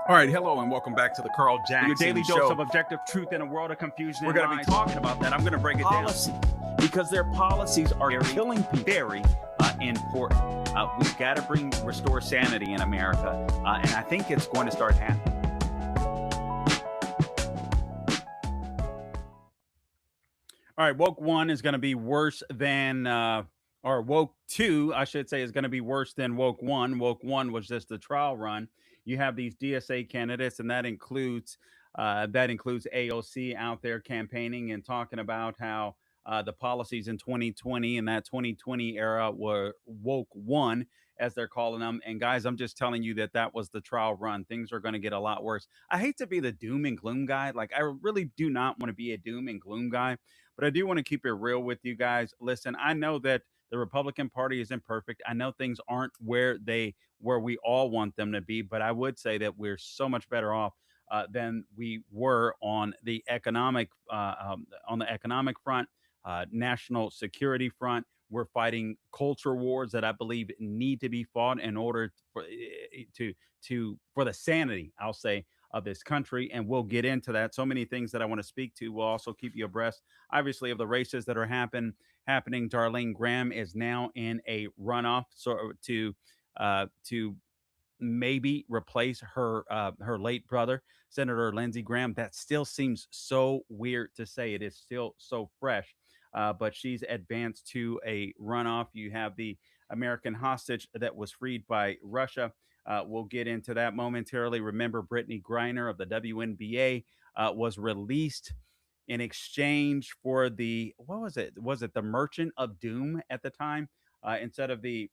All right, hello and welcome back to the Carl Your Jackson daily dose Show. of objective truth in a world of confusion. We're and going to be lies. talking about that. I'm going to break it Policy, down because their policies are killing people. Very important. We've got to restore sanity in America, and I think it's going to start happening. All right, woke one is going to be worse than, or woke two, I should say, is going to be worse than woke one. Woke one was just a trial run. You have these DSA candidates, and that includes AOC out there campaigning and talking about how the policies in 2020 and that 2020 era were woke one, as they're calling them. And guys, I'm just telling you that that was the trial run. Things are going to get a lot worse. I hate to be the doom and gloom guy. Like, I really do not want to be a doom and gloom guy, but I do want to keep it real with you guys. Listen, I know that the Republican Party isn't perfect. I know things aren't where we all want them to be, but I would say that we're so much better off than we were on the economic front, national security front. We're fighting culture wars that I believe need to be fought in order for the sanity, I'll say, of this country. And we'll get into that. So many things that I want to speak to. We'll also keep you abreast, obviously, of the races that are happening. Darlene Graham is now in a runoff to maybe replace her late brother, Senator Lindsey Graham. That still seems so weird to say. It is still so fresh. But she's advanced to a runoff. You have the American hostage that was freed by Russia. We'll get into that momentarily. Remember, Brittany Griner of the WNBA was released in exchange for the, what was it? Was it the Merchant of Doom at the time, instead of the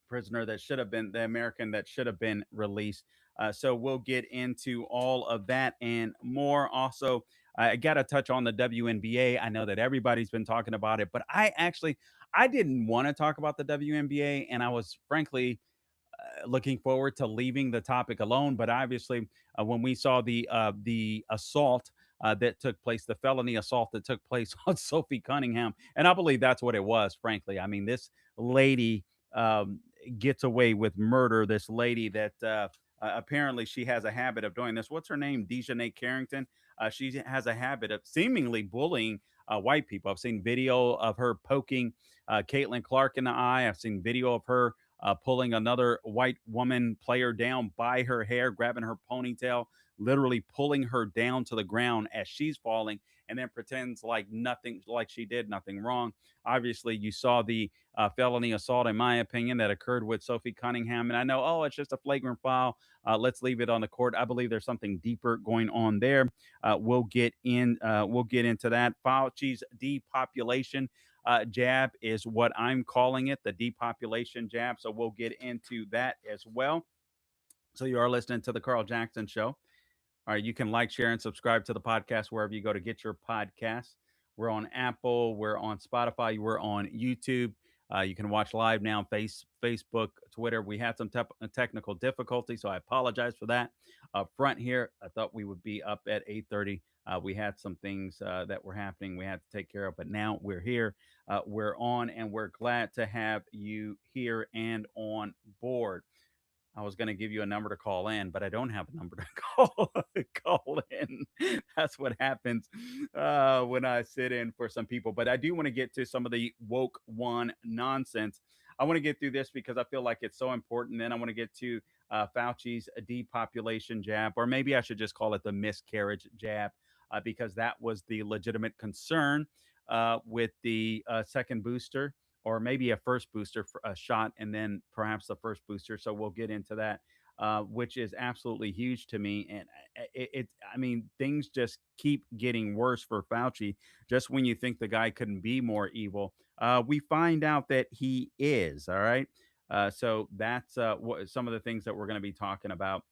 prisoner that should have been the American that should have been released. So we'll get into all of that and more. Also, I got to touch on the WNBA. I know that everybody's been talking about it, but I didn't want to talk about the WNBA, and I was frankly looking forward to leaving the topic alone. But obviously, when we saw the assault that took place, the felony assault that took place on Sophie Cunningham, and I believe that's what it was. Frankly, I mean, this lady gets away with murder. This lady that apparently she has a habit of doing this. What's her name? Dejanay Carrington. She has a habit of seemingly bullying white people. I've seen video of her poking Caitlin Clark in the eye. I've seen video of her pulling another white woman player down by her hair, grabbing her ponytail, literally pulling her down to the ground as she's falling, and then pretends like nothing, like she did nothing wrong. Obviously, you saw the felony assault, in my opinion, that occurred with Sophie Cunningham. And I know, oh, it's just a flagrant foul. Let's leave it on the court. I believe there's something deeper going on there. We'll get in. We'll get into that. Fauci's depopulation jab is what I'm calling it, the depopulation jab. So we'll get into that as well. So you are listening to the Carl Jackson Show. All right, you can like, share, and subscribe to the podcast wherever you go to get your podcasts. We're on Apple, we're on Spotify, we're on YouTube. You can watch live now on Facebook, Twitter. We had some technical difficulty, so I apologize for that. Up front here, I thought we would be up at 8:30. We had some things that were happening we had to take care of, but now we're here. We're on, and we're glad to have you here and on board. I was going to give you a number to call in, but I don't have a number to call in. That's what happens when I sit in for some people. But I do want to get to some of the woke one nonsense. I want to get through this because I feel like it's so important. Then I want to get to Fauci's depopulation jab, or maybe I should just call it the miscarriage jab, because that was the legitimate concern with the second booster, or maybe a first booster for a shot, and then perhaps the first booster. So we'll get into that, which is absolutely huge to me. And I mean, things just keep getting worse for Fauci. Just when you think the guy couldn't be more evil, we find out that he is. All right. So that's some of the things that we're going to be talking about.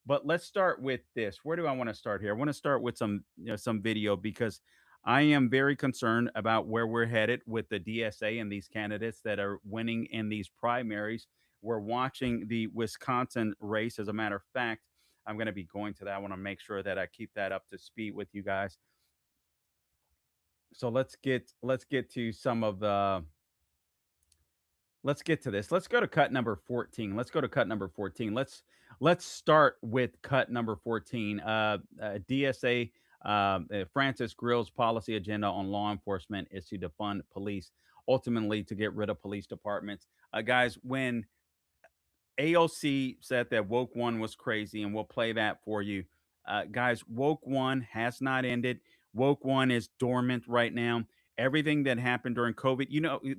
But let's start with this. Where do I want to start here? I want to start with some video, because I am very concerned about where we're headed with the DSA and these candidates that are winning in these primaries. We're watching the Wisconsin race. As a matter of fact, I'm going to be going to that. I want to make sure that I keep that up to speed with you guys. So let's get to some of the let's get to this. Let's go to cut number 14. Let's go to cut number 14. Let's start with cut number 14. DSA Francis Grill's policy agenda on law enforcement is to defund police, ultimately to get rid of police departments. Guys, when AOC said that woke one was crazy, and we'll play that for you. Guys, woke one has not ended. Woke one is dormant right now. Everything that happened during COVID,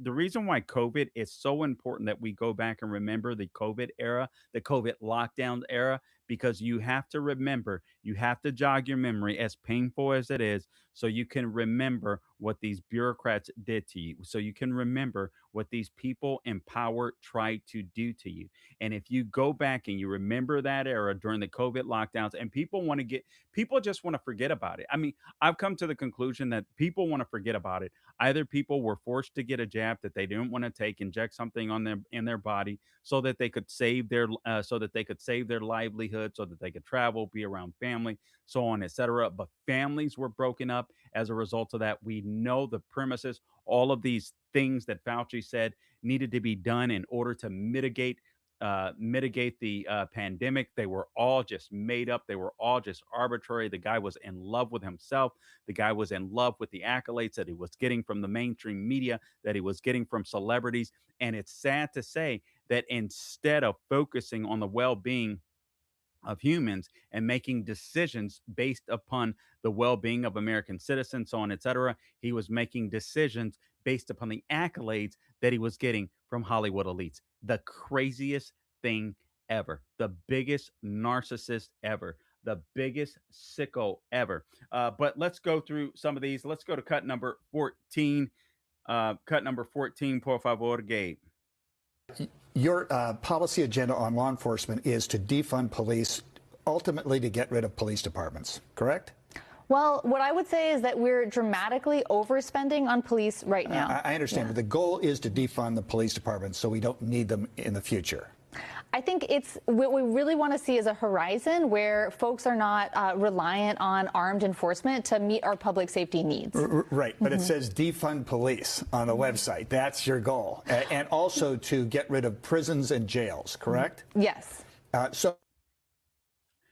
the reason why COVID is so important that we go back and remember the COVID era, the COVID lockdown era, because you have to remember, you have to jog your memory, as painful as it is, so you can remember what these bureaucrats did to you, so you can remember what these people in power tried to do to you. And if you go back and you remember that era during the COVID lockdowns, and people just want to forget about it. I mean, I've come to the conclusion that people want to forget about it. Either people were forced to get a jab that they didn't want to take, inject something on them in their body so that they could save their livelihood, so that they could travel, be around family, so on, etc. But families were broken up as a result of that. We know the premises, all of these things that Fauci said needed to be done in order to mitigate the pandemic. They were all just made up. They were all just arbitrary. The guy was in love with himself. The guy was in love with the accolades that he was getting from the mainstream media, that he was getting from celebrities. And it's sad to say that instead of focusing on the well being of humans and making decisions based upon the well-being of American citizens, so on, etc. He was making decisions based upon the accolades that he was getting from Hollywood elites. The craziest thing ever, the biggest narcissist ever, the biggest sicko ever. But let's go through some of these. Let's go to cut number 14. Cut number 14, por favor, Gabe. Your policy agenda on law enforcement is to defund police, ultimately to get rid of police departments, correct? Well, what I would say is that we're dramatically overspending on police right now. I understand, but the goal is to defund the police departments so we don't need them in the future. I think it's what we really want to see is a horizon where folks are not reliant on armed enforcement to meet our public safety needs. Right, but it says defund police on the website. That's your goal. And also to get rid of prisons and jails, correct? Yes.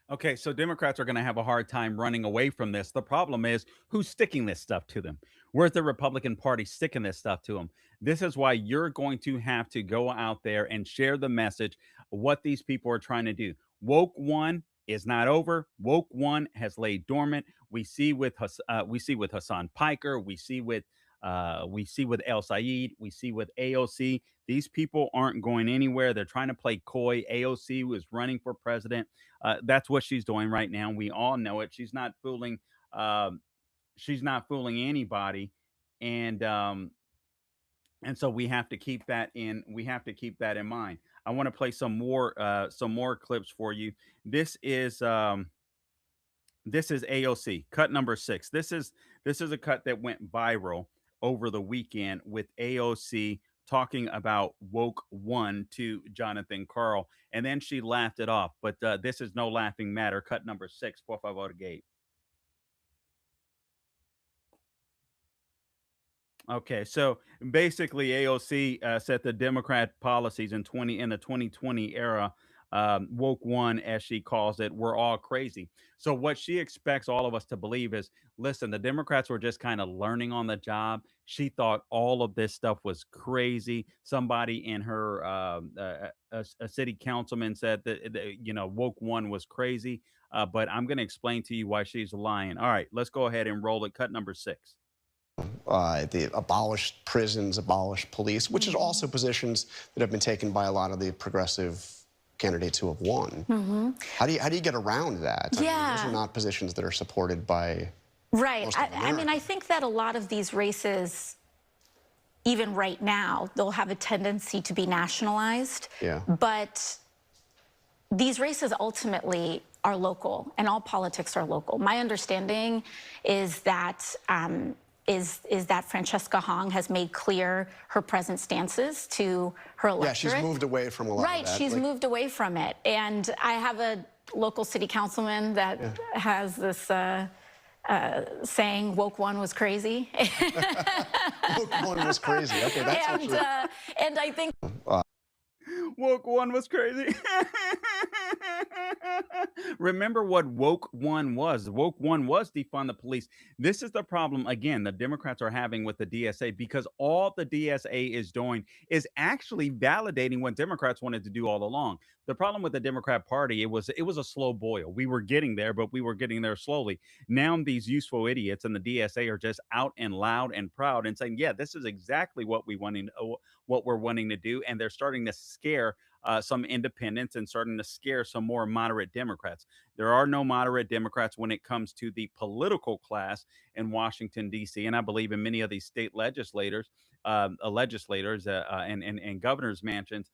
Okay, so Democrats are going to have a hard time running away from this. The problem is, who's sticking this stuff to them? Where's the Republican Party sticking this stuff to them? This is why you're going to have to go out there and share the message, what these people are trying to do. Woke one is not over. Woke one has laid dormant. We see with Hassan Piker. We see with El Sayed. We see with AOC. These people aren't going anywhere. They're trying to play coy. AOC was running for president. That's what she's doing right now. We all know it. She's not fooling. She's not fooling anybody, and so we have to keep that in. We have to keep that in mind. I want to play some more clips for you. This is AOC cut number 6. This is a cut that went viral over the weekend with AOC talking about woke one to Jonathan Karl, and then she laughed it off. But this is no laughing matter. Cut number 6, por favor, Gabe. Okay, so basically, AOC said the Democrat policies in the 2020 era, woke one, as she calls it, were all crazy. So what she expects all of us to believe is, listen, the Democrats were just kind of learning on the job. She thought all of this stuff was crazy. Somebody in her, a city councilman said that woke one was crazy. But I'm going to explain to you why she's lying. All right, let's go ahead and roll it. Cut number 6. The abolished prisons, abolished police, which is also positions that have been taken by a lot of the progressive candidates who have won. How do you get around that? Yeah. I mean, those are not positions that are supported by Right. most of I mean, I think that a lot of these races, even right now, they'll have a tendency to be nationalized. Yeah. But these races ultimately are local, and all politics are local. My understanding is that that Francesca Hong has made clear her present stances to her electorate. Yeah, she's moved away from a lot Right, of that. she's moved away from it. And I have a local city councilman that has this saying woke one was crazy. Woke one was crazy. Okay, that's and, actually. and I think Woke one was crazy. Remember what woke one was? Woke one was defund the police. This is the problem again the Democrats are having with the DSA because all the DSA is doing is actually validating what Democrats wanted to do all along. The problem with the Democrat Party, it was a slow boil. We were getting there, but we were getting there slowly. Now these useful idiots and the DSA are just out and loud and proud and saying, "Yeah, this is exactly what we're wanting to do," and they're starting to scare some independents and starting to scare some more moderate Democrats. There are no moderate Democrats when it comes to the political class in Washington D.C., and I believe in many of these state legislators, and governors' mansions.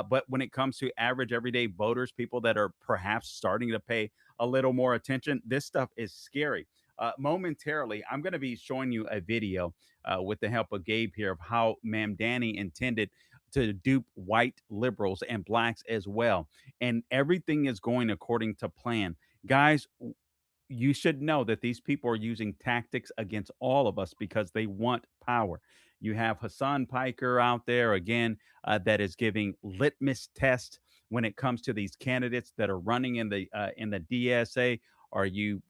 But when it comes to average everyday voters, people that are perhaps starting to pay a little more attention, this stuff is scary. Momentarily, I'm going to be showing you a video with the help of Gabe here of how Ma'am Danny intended to dupe white liberals and blacks as well. And everything is going according to plan. Guys, you should know that these people are using tactics against all of us because they want power. You have Hassan Piker out there again that is giving litmus tests when it comes to these candidates that are running in the DSA. Are you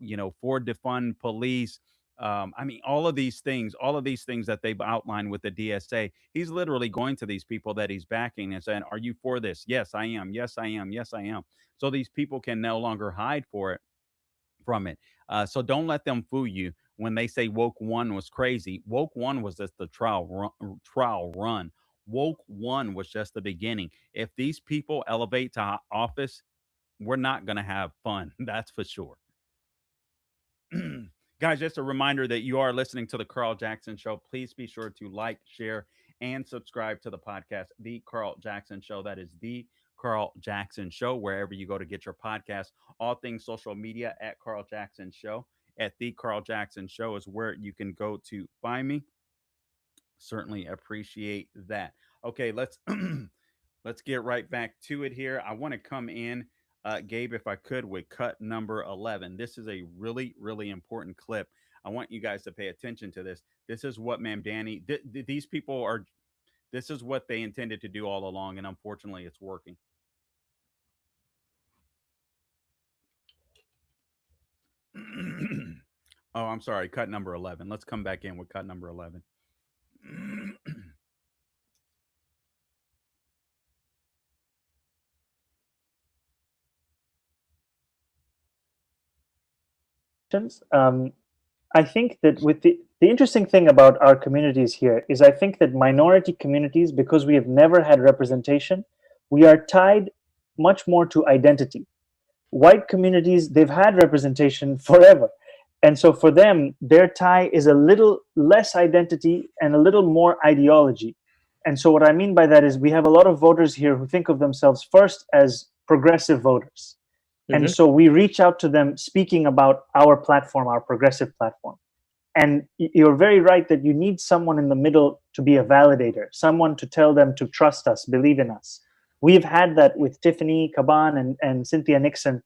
for defund police? I mean, all of these things that they've outlined with the DSA, he's literally going to these people that he's backing and saying, "Are you for this?" "Yes, I am. Yes, I am. Yes, I am." So these people can no longer hide from it. So don't let them fool you when they say woke one was crazy. Woke one was just the trial run. Woke one was just the beginning. If these people elevate to office, we're not going to have fun. That's for sure. Guys, just a reminder that you are listening to the Carl Jackson Show. Please be sure to like, share, and subscribe to the podcast, The Carl Jackson Show. That is The Carl Jackson Show, wherever you go to get your podcast. All things social media at Carl Jackson Show. At The Carl Jackson Show is where you can go to find me. Certainly appreciate that. Okay, let's let's get right back to it here. I want to come in, Gabe, if I could, with cut number 11. This is a really, really important clip. I want you guys to pay attention to this. This is what Ma'am Danny, these people are, this is what they intended to do all along, and unfortunately, it's working. Oh, I'm sorry, cut number 11. Let's come back in with cut number 11. Um, I think that with the interesting thing about our communities here is I think that minority communities, because we have never had representation, we are tied much more to identity. White communities, they've had representation forever. And so for them, their tie is a little less identity and a little more ideology. And so what I mean by that is we have a lot of voters here who think of themselves first as progressive voters. And so we reach out to them speaking about our platform, our progressive platform. And you're very right that you need someone in the middle to be a validator, someone to tell them to trust us, believe in us. We've had that with Tiffany Caban and Cynthia Nixon.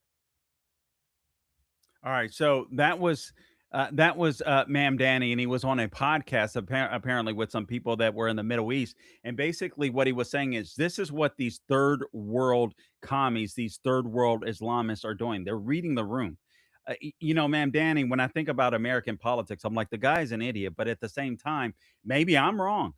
All right, so that was Ma'am Danny, and he was on a podcast apparently with some people that were in the Middle East. And basically, what he was saying is, this is what these third world commies, these third world Islamists are doing. They're reading the room. Ma'am Danny, when I think about American politics, I'm like, the guy's an idiot. But at the same time, maybe I'm wrong.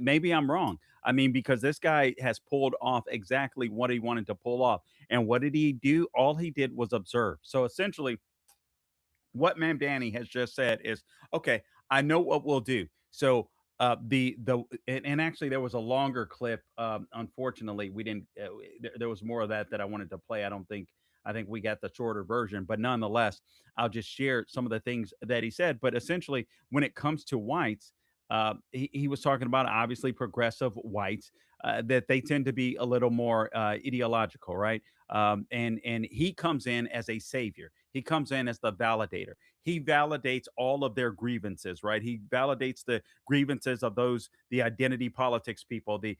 Maybe I'm wrong. I mean, because this guy has pulled off exactly what he wanted to pull off. And what did he do? All he did was observe. So essentially, what Ma'am Danny has just said is, okay, I know what we'll do. So and actually there was a longer clip. Unfortunately, we didn't. There was more of that I wanted to play. I think we got the shorter version, but nonetheless, I'll just share some of the things that he said. But essentially, when it comes to whites, he was talking about obviously progressive whites that they tend to be a little more ideological, right? And he comes in as a savior. He comes in as the validator. He validates all of their grievances, right? He validates the grievances of the identity politics people, the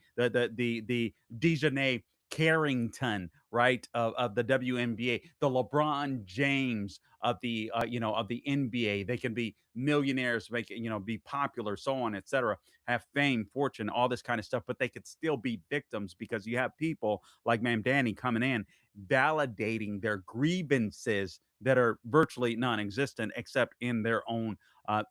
Dijonais Carrington, right, of the WNBA, the LeBron James of the of the NBA. They can be millionaires, make be popular, so on, etc. Have fame, fortune, all this kind of stuff, but they could still be victims because you have people like Mamdani coming in, validating their grievances that are virtually non-existent except in their own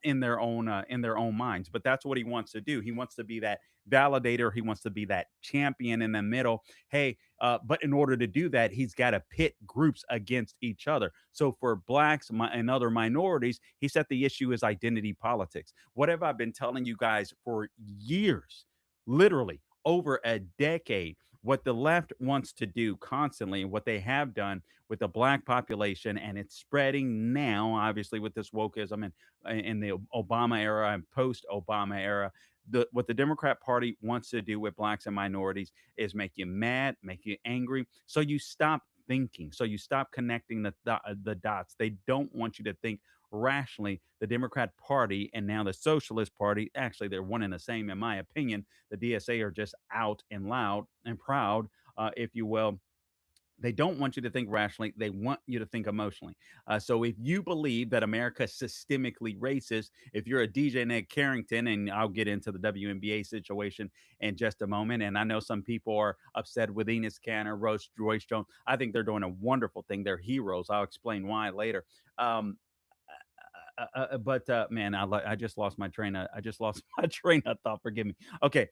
in their own minds. But that's what he wants to do. He wants to be that validator. He wants to be that champion in the middle. Hey, but in order to do that, he's got to pit groups against each other. So for blacks and other minorities, he said the issue is identity politics. What have I been telling you guys for years? Literally over a decade. What the left wants to do constantly, and what they have done with the black population, and it's spreading now, obviously, with this wokeism and in the Obama era and post-Obama era. What the Democrat Party wants to do with blacks and minorities is make you mad, make you angry, so you stop thinking, so you stop connecting the dots. They don't want you to think rationally. The Democrat Party and now the Socialist Party, actually, they're one and the same, in my opinion. The DSA are just out and loud and proud, if you will. They don't want you to think rationally. They want you to think emotionally. So if you believe that America is systemically racist, if you're a DJ Ned Carrington, and I'll get into the WNBA situation in just a moment, and I know some people are upset with Enes Kanter, Royce Jones. I think they're doing a wonderful thing. They're heroes. I'll explain why later. But man, I just lost my train. I just lost my train of thought. Forgive me. Okay.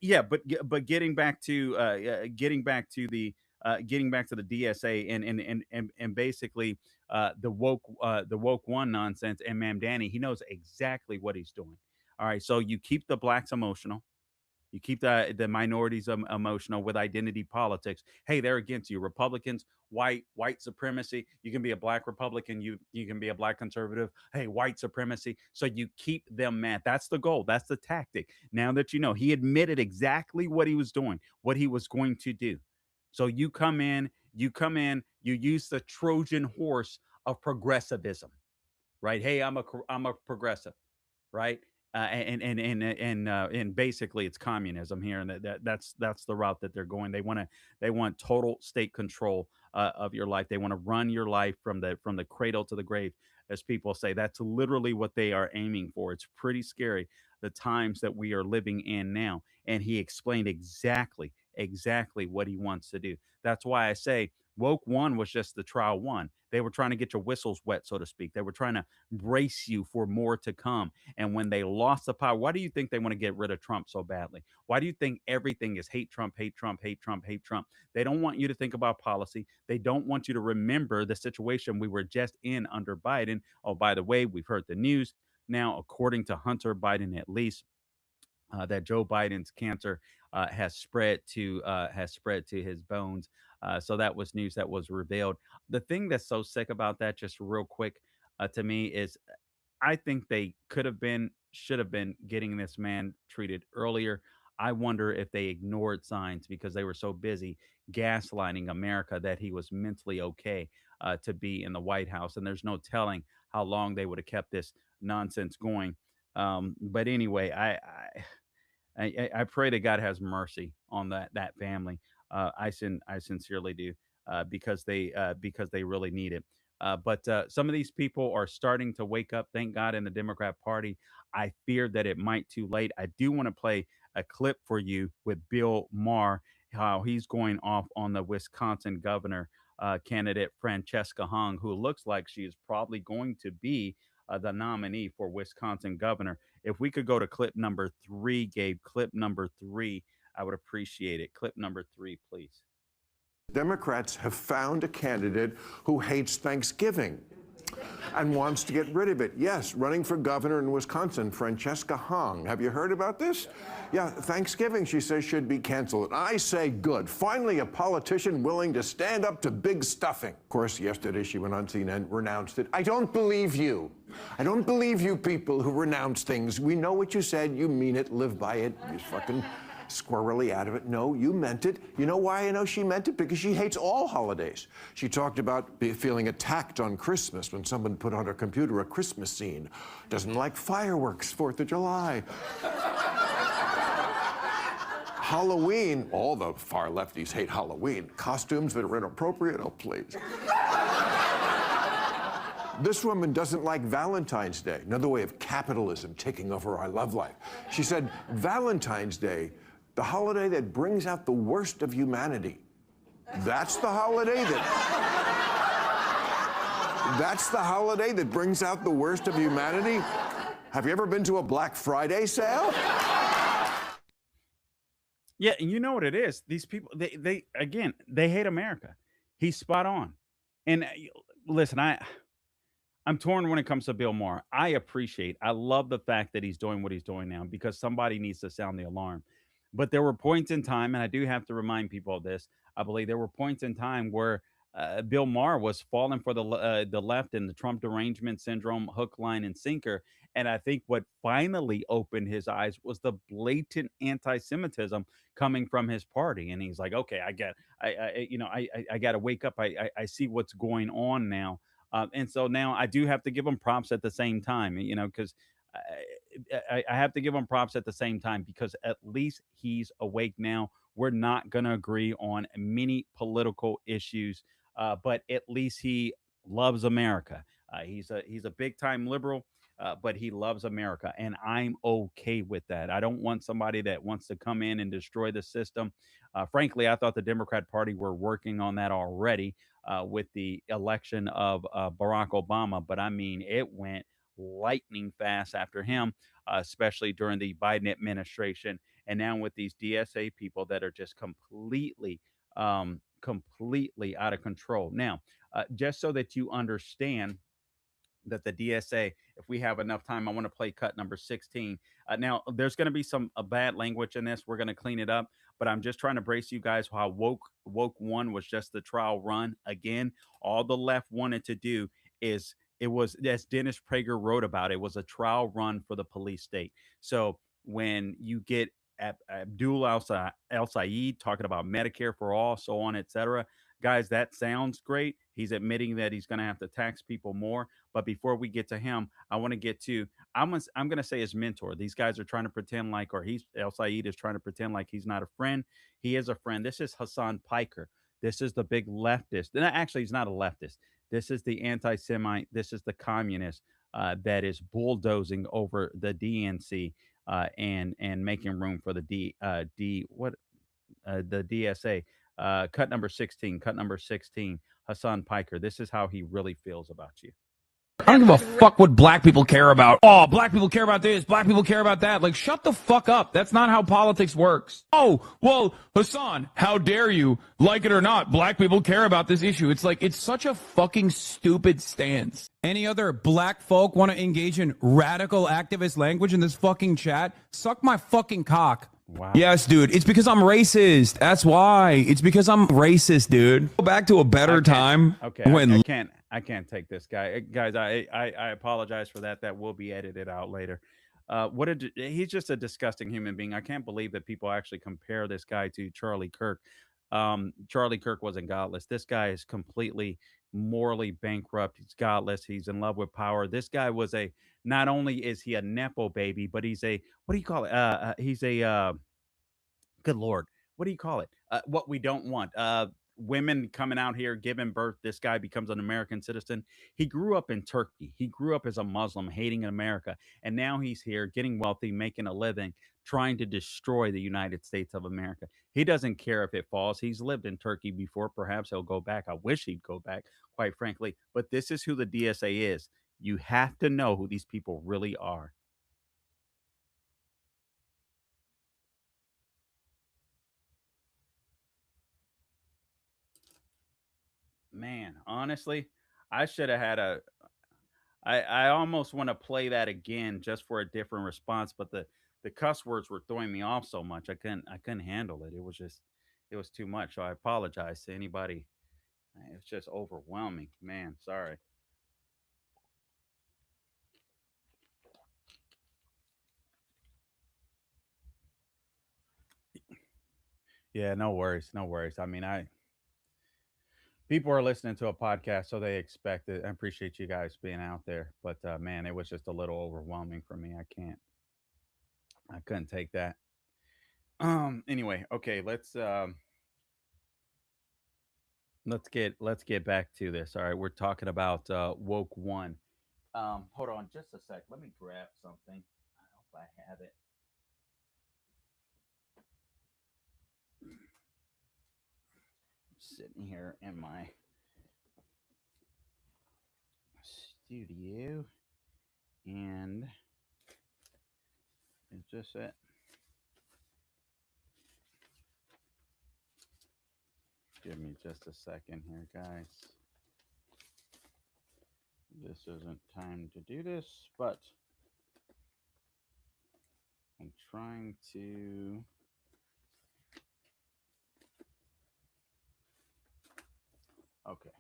Yeah, but getting back to the DSA and basically the woke one nonsense, and Mamdani, he knows exactly what he's doing. All right, so you keep the blacks emotional, you keep the minorities emotional with identity politics. Hey, they're against you. Republicans, white supremacy. You can be a black Republican. You can be a black conservative. Hey, white supremacy. So you keep them mad. That's the goal. That's the tactic. Now that you know, he admitted exactly what he was doing, what he was going to do. So you come in, you use the Trojan horse of progressivism, right? Hey, I'm a progressive, right? And basically it's communism here, and that's the route that they're going. They want total state control of your life. They want to run your life from the cradle to the grave, as people say. That's literally what they are aiming for. It's pretty scary, the times that we are living in now. And he explained exactly what he wants to do. That's why I say woke one was just the trial one. They were trying to get your whistles wet, so to speak. They were trying to brace you for more to come. And when they lost the power, why do you think they want to get rid of Trump so badly? Why do you think everything is hate Trump, hate Trump, hate Trump, hate Trump? They don't want you to think about policy. They don't want you to remember the situation we were just in under Biden. Oh, by the way, we've heard the news now, according to Hunter Biden, at least, that Joe Biden's cancer has spread to his bones. So that was news that was revealed. The thing that's so sick about that, just real quick, to me, is I think they should have been getting this man treated earlier. I wonder if they ignored signs because they were so busy gaslighting America that he was mentally okay to be in the White House. And there's no telling how long they would have kept this nonsense going. But anyway, I pray that God has mercy on that family. I sincerely do, because they really need it. But some of these people are starting to wake up, thank God, in the Democrat Party. I fear that it might too late. I do want to play a clip for you with Bill Maher, how he's going off on the Wisconsin governor candidate Francesca Hung, who looks like she is probably going to be the nominee for Wisconsin governor. If we could go to clip number 3, Gabe, clip number 3, I would appreciate it. Clip number 3, please. Democrats have found a candidate who hates Thanksgiving and wants to get rid of it. Yes, running for governor in Wisconsin, Francesca Hung. Have you heard about this? Yeah, Thanksgiving, she says, should be canceled. I say good. Finally, a politician willing to stand up to big stuffing. Of course, yesterday she went on CNN, renounced it. I don't believe you. I don't believe you people who renounce things. We know what you said. You mean it. Live by it. You fucking squirrely out of it. No, you meant it. You know why I know she meant it? Because she hates all holidays. She talked about feeling attacked on Christmas when someone put on her computer a Christmas scene. Doesn't like fireworks, 4th of July. Halloween, all the far lefties hate Halloween. Costumes that are inappropriate, oh please. This woman doesn't like Valentine's Day, another way of capitalism taking over our love life. She said, Valentine's Day, the holiday that brings out the worst of humanity. That's the holiday that brings out the worst of humanity? Have you ever been to a Black Friday sale? Yeah, and you know what it is? These people, they again, they hate America. He's spot on. And listen, I'm torn when it comes to Bill Maher. I love the fact that he's doing what he's doing now because somebody needs to sound the alarm. But there were points in time, and I do have to remind people of this. I believe there were points in time where Bill Maher was falling for the left and the Trump derangement syndrome, hook, line, and sinker. And I think what finally opened his eyes was the blatant anti-Semitism coming from his party. And he's like, okay, I got to wake up. I see what's going on now. And so now I do have to give him props at the same time, because I have to give him props at the same time because at least he's awake now. We're not going to agree on many political issues, but at least he loves America. He's a big time liberal, but he loves America, and I'm okay with that. I don't want somebody that wants to come in and destroy the system. Frankly, I thought the Democrat Party were working on that already with the election of Barack Obama, but I mean, it went lightning fast after him, especially during the Biden administration, and now with these DSA people that are just completely out of control. Now, just so that you understand that the DSA, if we have enough time, I want to play cut number 16. Now, there's going to be some bad language in this. We're going to clean it up, but I'm just trying to brace you guys how woke one was just the trial run. Again, all the left wanted to do is it was, as Dennis Prager wrote about, it was a trial run for the police state. So when you get Abdul El-Sayed talking about Medicare for all, so on, etc., guys, that sounds great. He's admitting that he's going to have to tax people more. But before we get to him, I want to get to, I'm going to say his mentor. These guys are trying to pretend like, or El-Sayed is trying to pretend like he's not a friend. He is a friend. This is Hassan Piker. This is the big leftist. And actually, he's not a leftist. This is the anti-Semite. This is the communist that is bulldozing over the DNC and making room for the the DSA. Cut number 16. Cut number 16. Hassan Piker. This is how he really feels about you. I don't give a fuck what black people care about. Oh, black people care about this. Black people care about that. Like, shut the fuck up. That's not how politics works. Oh, well, Hassan, how dare you? Like it or not, black people care about this issue. It's like, it's such a fucking stupid stance. Any other black folk want to engage in radical activist language in this fucking chat? Suck my fucking cock. Wow. Yes, dude. It's because I'm racist. That's why. It's because I'm racist, dude. Go back to a better time. Okay. When I can't take this guy. Guys, I apologize for that. That will be edited out later. He's just a disgusting human being. I can't believe that people actually compare this guy to Charlie Kirk. Charlie Kirk wasn't godless. This guy is completely morally bankrupt. He's godless. He's in love with power. This guy was not only is he a Nepo baby, but he's what do you call it? He's good Lord. What do you call it? What we don't want. Women coming out here giving birth. This guy becomes an American citizen. He grew up in Turkey. He grew up as a Muslim, hating America. And now he's here getting wealthy, making a living, trying to destroy the United States of America. He doesn't care if it falls. He's lived in Turkey before. Perhaps he'll go back. I wish he'd go back, quite frankly. But this is who the DSA is. You have to know who these people really are. Man, honestly, I should have had I almost want to play that again just for a different response, but the cuss words were throwing me off so much I couldn't handle it. It was too much. So I apologize to anybody. It's just overwhelming. Man, sorry. Yeah, no worries. No worries. I mean, people are listening to a podcast, so they expect it. I appreciate you guys being out there, but man, it was just a little overwhelming for me. I couldn't take that. Anyway, okay, let's get back to this. All right, we're talking about woke one. Hold on just a sec. Let me grab something. I hope I have it. Sitting here in my studio, and is this it? Give me just a second here, guys. This isn't time to do this, but I'm trying to. Okay,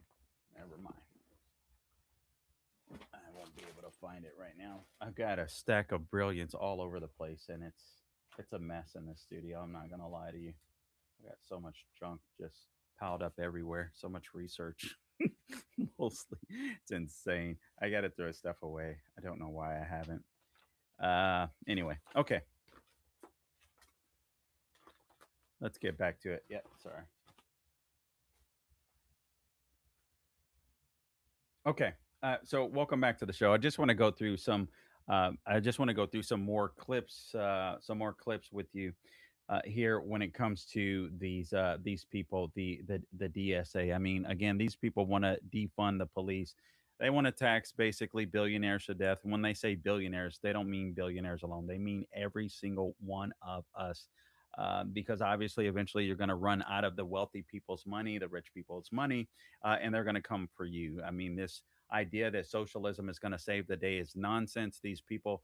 never mind. I won't be able to find it right now. I've got a stack of brilliance all over the place, and it's a mess in the studio. I'm not gonna lie to you. I got so much junk just piled up everywhere. So much research. Mostly, it's insane. I got to throw stuff away. I don't know why I haven't. Anyway, okay. Let's get back to it. Yep, sorry. Okay. So welcome back to the show. I just want to go through some. I just want to go through some more clips. Some more clips with you here when it comes to these people, the DSA. I mean, again, these people want to defund the police. They want to tax basically billionaires to death. When they say billionaires, they don't mean billionaires alone. They mean every single one of us. Because obviously, eventually, you're going to run out of the wealthy people's money, the rich people's money, and they're going to come for you. I mean, this idea that socialism is going to save the day is nonsense. These people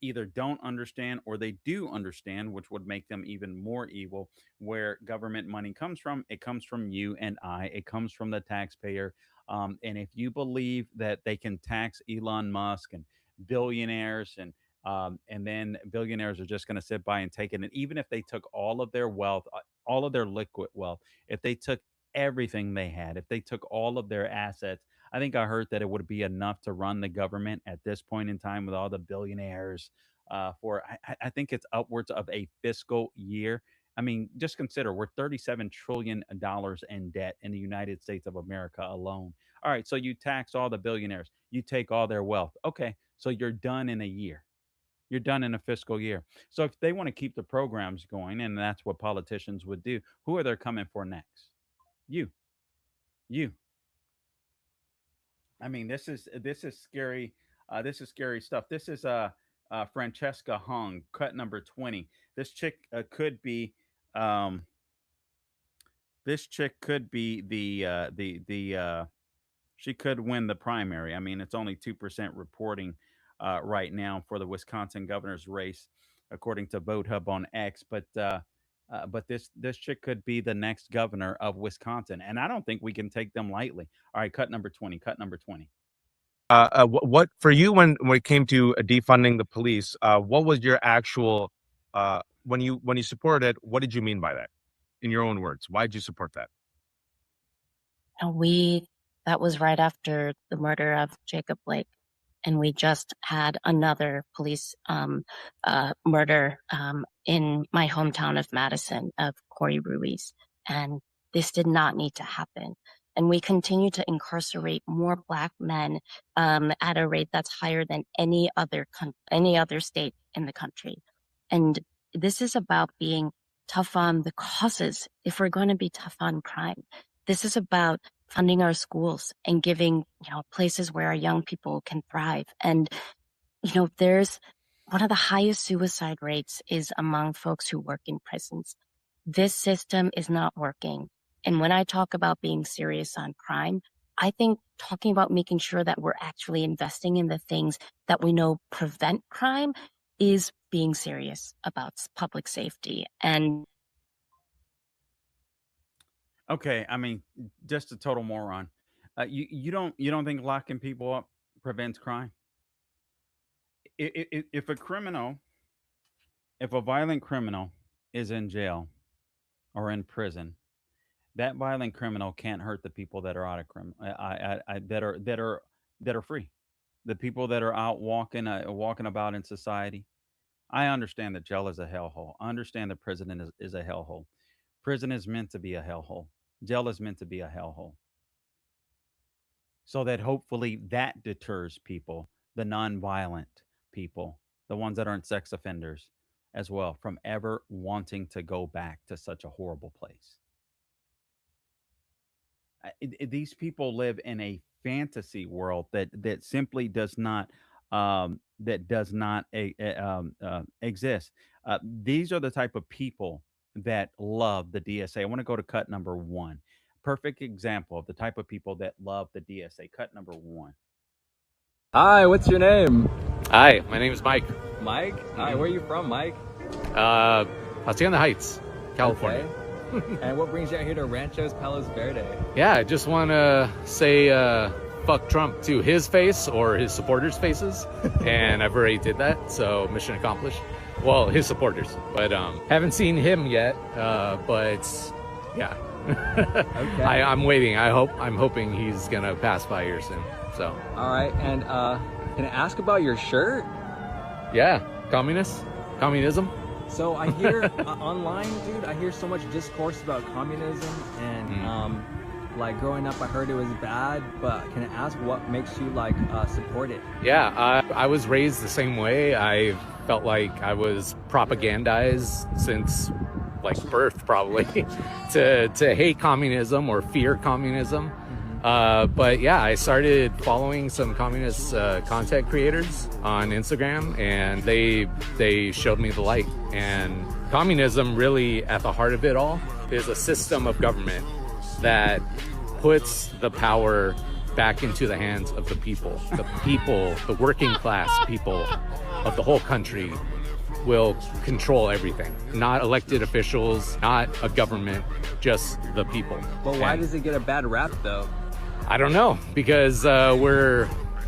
either don't understand or they do understand, which would make them even more evil. Where government money comes from, it comes from you and I, it comes from the taxpayer. And if you believe that they can tax Elon Musk and billionaires and then billionaires are just going to sit by and take it. And even if they took all of their wealth, all of their liquid wealth, if they took everything they had, if they took all of their assets, I think I heard that it would be enough to run the government at this point in time with all the billionaires. I think it's upwards of a fiscal year. I mean, just consider we're $37 trillion in debt in the United States of America alone. All right, so you tax all the billionaires, you take all their wealth. Okay, so you're done in a year. You're done in a fiscal year. So if they want to keep the programs going, and that's what politicians would do, who are they coming for next? You, you. I mean, this is scary. This is scary stuff. This is Francesca Hung, cut number 20. This chick could be um, this chick could be the she could win the primary. I mean, it's only 2% reporting right now for the Wisconsin governor's race, according to Vote Hub on X. But this chick could be the next governor of Wisconsin, and I don't think we can take them lightly. All right, cut number 20. Cut number 20. What for you when it came to defunding the police? What was your actual when you supported it? What did you mean by that? In your own words, why did you support that? That was right after the murder of Jacob Blake, and we just had another police murder in my hometown of Madison of Corey Ruiz, and this did not need to happen. And we continue to incarcerate more Black men at a rate that's higher than any other state in the country. And this is about being tough on the causes if we're going to be tough on crime. This is about funding our schools and giving, places where our young people can thrive. And, there's one of the highest suicide rates is among folks who work in prisons. This system is not working. And when I talk about being serious on crime, I think talking about making sure that we're actually investing in the things that we know prevent crime is being serious about public safety. And Okay, I mean, just a total moron. You don't think locking people up prevents crime? If a criminal, if a violent criminal is in jail or in prison, that violent criminal can't hurt the people that are out of that are free, the people that are out walking about in society. I understand that jail is a hellhole. I understand that prison is a hellhole. Prison is meant to be a hellhole. Jail is meant to be a hellhole. So that hopefully that deters people, the nonviolent people, the ones that aren't sex offenders as well, from ever wanting to go back to such a horrible place. These people live in a fantasy world that simply does not exist. These are the type of people that love the DSA. I want to go to cut number one. Perfect example of the type of people that love the DSA. Cut number one. Hi, what's your name? Hi, my name is Mike. Mike? Hi, where are you from, Mike? Hacienda Heights, California. Okay. And what brings you out here to Ranchos Palos Verde? Yeah, I just want to say fuck Trump to his face or his supporters' faces, and I've already did that, so mission accomplished. Well, his supporters, but haven't seen him yet. But yeah, Okay. I'm waiting. I'm hoping he's gonna pass by here soon. So. All right, and can I ask about your shirt? Yeah, communism. So I hear online, dude, I hear so much discourse about communism, and like growing up I heard it was bad, but can I ask what makes you like support it? Yeah, I was raised the same way. I felt like I was propagandized since like birth probably to hate communism or fear communism. But yeah, I started following some communist content creators on Instagram, and they showed me the light. And communism, really at the heart of it all, is a system of government that puts the power back into the hands of the people. The working class people of the whole country will control everything. Not elected officials, not a government, just the people. But why does it get a bad rap though? I don't know, because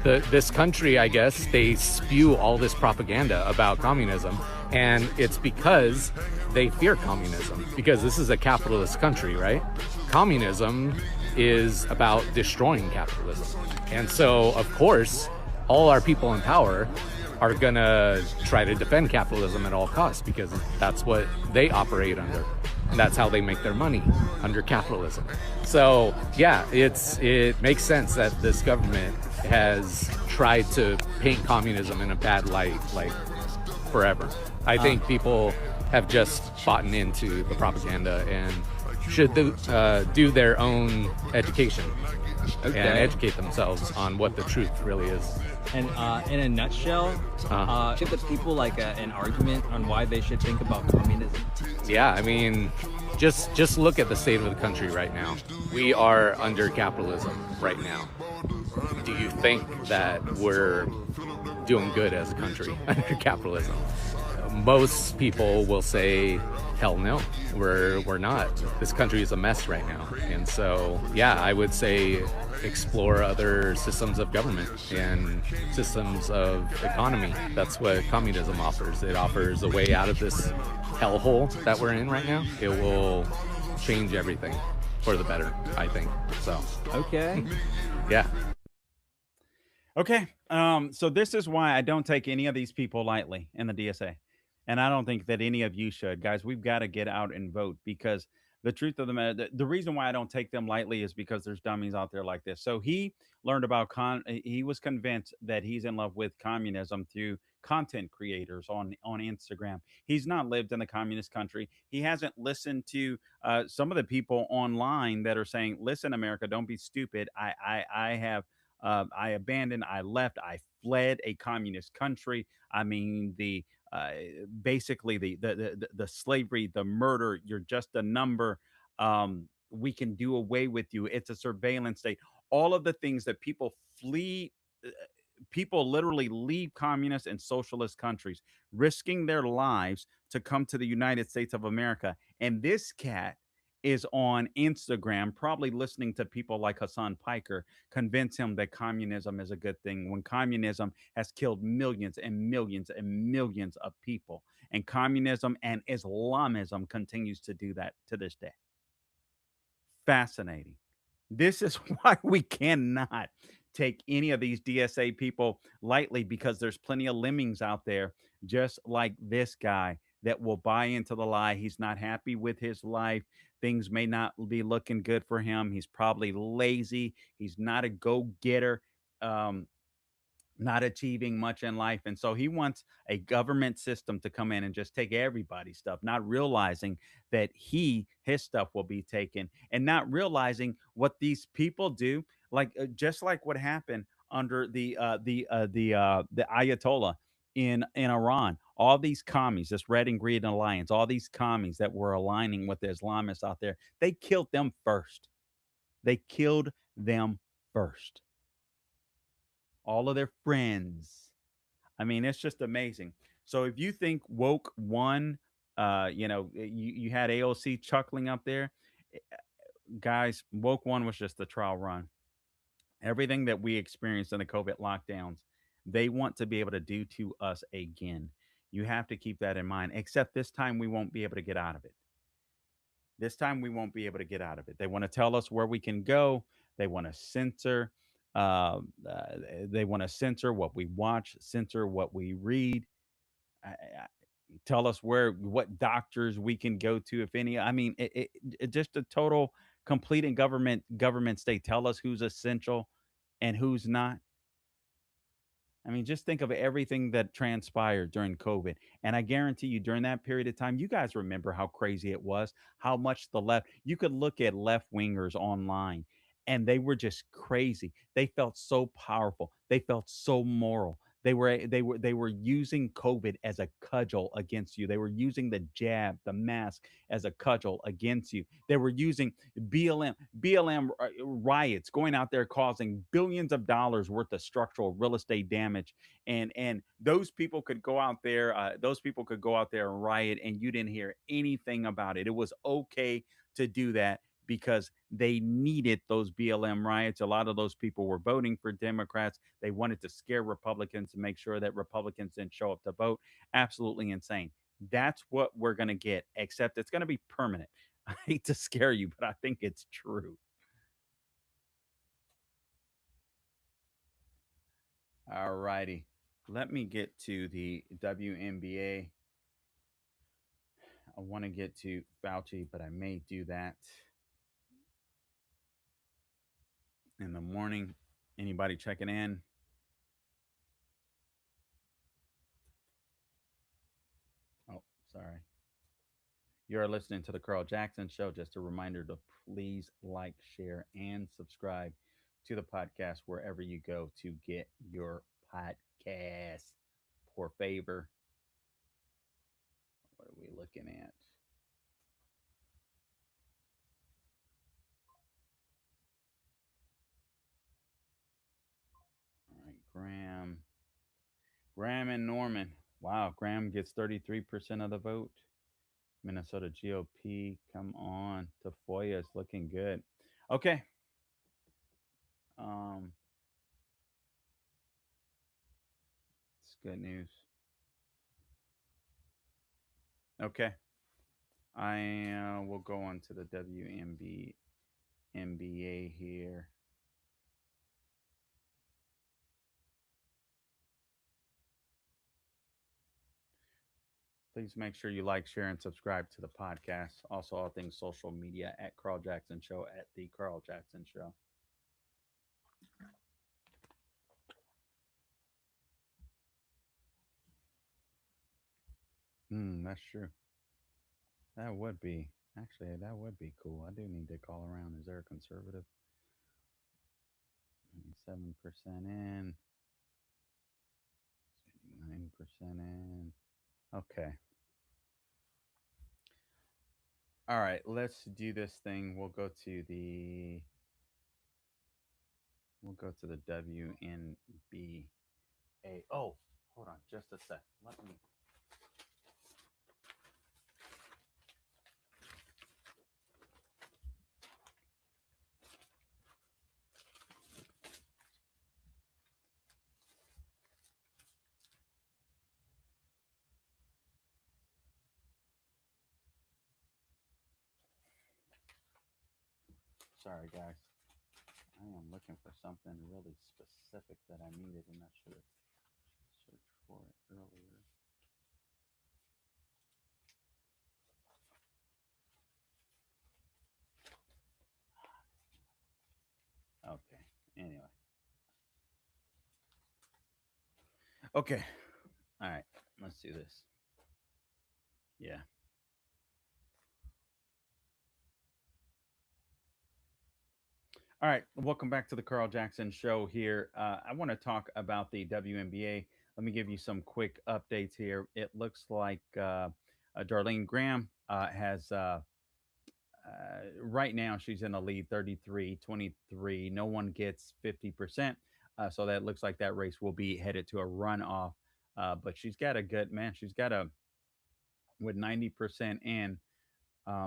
this country, I guess, they spew all this propaganda about communism, and it's because they fear communism, because this is a capitalist country, right? Communism is about destroying capitalism. And so, of course, all our people in power are gonna try to defend capitalism at all costs, because that's what they operate under. And that's how they make their money, under capitalism. So yeah, it makes sense that this government has tried to paint communism in a bad light, like forever. I think people have just bought into the propaganda and should do their own education and educate themselves on what the truth really is. And in a nutshell, give the people like an argument on why they should think about communism. Yeah, I mean, just look at the state of the country right now. We are under capitalism right now. Do you think that we're doing good as a country under capitalism? Most people will say, hell no, we're not. This country is a mess right now. And so, yeah, I would say explore other systems of government and systems of economy. That's what communism offers. It offers a way out of this hellhole that we're in right now. It will change everything for the better, I think. So, okay. Yeah. Okay. So this is why I don't take any of these people lightly in the DSA. And I don't think that any of you should. Guys, we've got to get out and vote, because the truth of the matter, the reason why I don't take them lightly is because there's dummies out there like this. So he learned about he was convinced that he's in love with communism through content creators on Instagram. He's not lived in the communist country. He hasn't listened to some of the people online that are saying, listen, America, don't be stupid. I abandoned, I left, I fled a communist country. I mean, basically the slavery, the murder, you're just a number. We can do away with you. It's a surveillance state. All of the things that people flee, people literally leave communist and socialist countries, risking their lives to come to the United States of America. And this cat is on Instagram, probably listening to people like Hassan Piker convince him that communism is a good thing, when communism has killed millions and millions and millions of people. And communism and Islamism continues to do that to this day. Fascinating. This is why we cannot take any of these DSA people lightly, because there's plenty of lemmings out there, just like this guy, that will buy into the lie. He's not happy with his life. Things may not be looking good for him. He's probably lazy. He's not a go getter. Um, not achieving much in life. And so he wants a government system to come in and just take everybody's stuff, not realizing that his stuff will be taken, and not realizing what these people do, like just like what happened under the Ayatollah in Iran. All these commies, this Red and Green Alliance, all these commies that were aligning with the Islamists out there, they killed them first. They killed them first. All of their friends. I mean, it's just amazing. So if you think woke won, you had AOC chuckling up there, guys. Woke one was just the trial run. Everything that we experienced in the COVID lockdowns, they want to be able to do to us again. You have to keep that in mind. Except this time, we won't be able to get out of it. This time, we won't be able to get out of it. They want to tell us where we can go. They want to censor. Uh, they want to censor what we watch, censor what we read, tell us what doctors we can go to, if any. I mean, it just a total, complete and government state. Tell us who's essential and who's not. I mean, just think of everything that transpired during COVID. And I guarantee you, during that period of time, you guys remember how crazy it was, how much the left, you could look at left wingers online and they were just crazy. They felt so powerful. They felt so moral. They were using COVID as a cudgel against you. They were using the jab, the mask as a cudgel against you. They were using BLM riots, going out there causing billions of dollars worth of structural real estate damage, and those people could go out there. Those people could go out there and riot, and you didn't hear anything about it. It was okay to do that because they needed those BLM riots. A lot of those people were voting for Democrats. They wanted to scare Republicans to make sure that Republicans didn't show up to vote. Absolutely insane. That's what we're going to get, except it's going to be permanent. I hate to scare you, but I think it's true. All righty. Let me get to the WNBA. I want to get to Fauci, but I may do that in the morning. Anybody checking in? Oh, sorry. You're listening to the Carl Jackson Show. Just a reminder to please like, share, and subscribe to the podcast wherever you go to get your podcast. Por favor. What are we looking at? All right, Graham and Norman. Wow, Graham gets 33% of the vote. Minnesota GOP, come on. Tafoya is looking good. Okay. It's good news. Okay. I will go on to the WNBA here. Please make sure you like, share, and subscribe to the podcast. Also, all things social media at Carl Jackson Show, at the Carl Jackson Show. That's true. That would be cool. I do need to call around. Is there a conservative? 7% in. 9% in. Okay. All right, let's do this thing. We'll go to the WNBA. Oh, hold on just a sec. Let me. Sorry, guys. am looking for something really specific that I needed, and I should have searched for it earlier. Okay. Anyway. Okay. All right. Let's do this. Yeah. All right. Welcome back to the Carl Jackson Show here. I want to talk about the WNBA. Let me give you some quick updates here. It looks like Darlene Graham has right now she's in the lead 33-23. No one gets 50%. So that looks like that race will be headed to a runoff. But she's got a good man. She's got a with 90% in.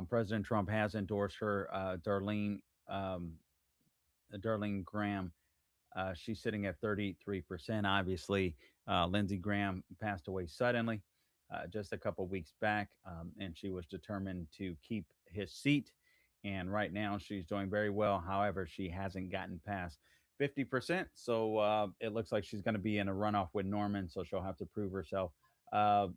President Trump has endorsed her. Darlene Graham. She's sitting at 33%. Obviously, Lindsey Graham passed away suddenly just a couple weeks back, and she was determined to keep his seat. And right now, she's doing very well. However, she hasn't gotten past 50%. So it looks like she's going to be in a runoff with Norman. So she'll have to prove herself. Right